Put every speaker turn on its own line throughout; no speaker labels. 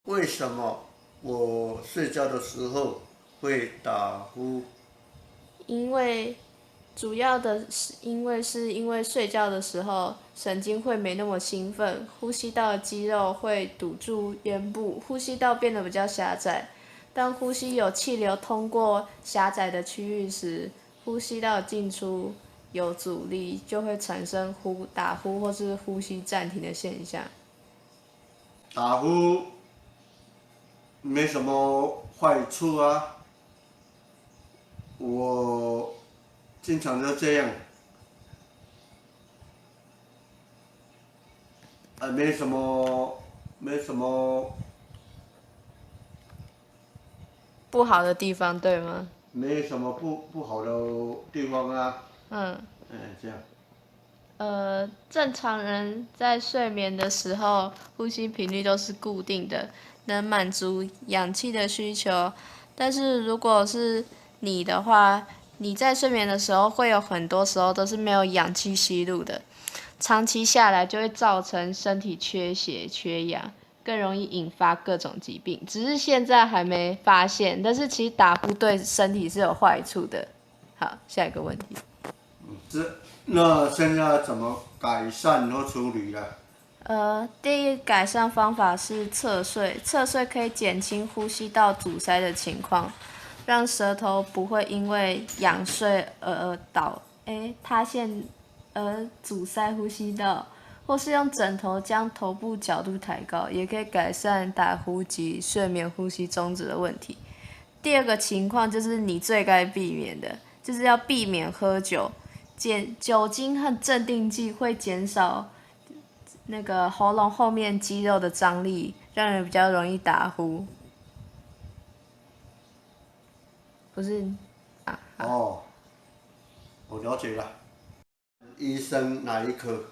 为什么我睡觉的时候会打呼？
因为主要的是因为睡觉的时候神经会没那么兴奋，呼吸道的肌肉会堵住咽部，呼吸道变得比较狭窄。当呼吸有气流通过狭窄的区域时，呼吸道进出有阻力，就会产生打呼或是呼吸暂停的现象。
打呼没什么坏处啊，我经常就这样，没什么
不好的地方，对吗？
没什么不好的地方啊。
嗯。
这样。
正常人在睡眠的时候，呼吸频率都是固定的，能满足氧气的需求。但是如果是你的话，你在睡眠的时候会有很多时候都是没有氧气吸入的，长期下来就会造成身体缺血、缺氧，更容易引发各种疾病。只是现在还没发现，但是其实打呼对身体是有坏处的。好，下一个问题。
那现在怎么改善和处理呢？
第一个改善方法是侧睡，侧睡可以减轻呼吸道阻塞的情况，让舌头不会因为仰睡塌陷而阻塞呼吸道，或是用枕头将头部角度抬高，也可以改善打呼及睡眠呼吸中止的问题。第二个情况就是你最该避免的，就是要避免喝酒，酒精和镇定剂会减少那个喉咙后面肌肉的张力，让人比较容易打呼。不是
哦，我了解了。医生哪一科？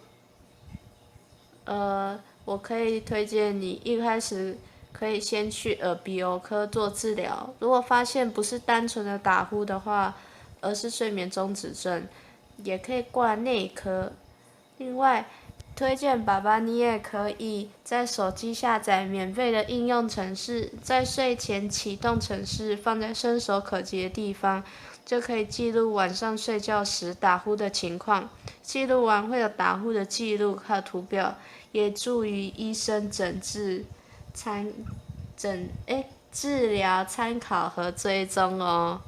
我可以推荐你一开始可以先去耳鼻喉科做治疗。如果发现不是单纯的打呼的话，而是睡眠中止症，也可以挂内科。另外，推荐爸爸你也可以在手机下载免费的应用程式，在睡前启动程式，放在伸手可及的地方，就可以记录晚上睡觉时打呼的情况。记录完会有打呼的记录和图表，也助于医生参诊治疗参考和追踪哦。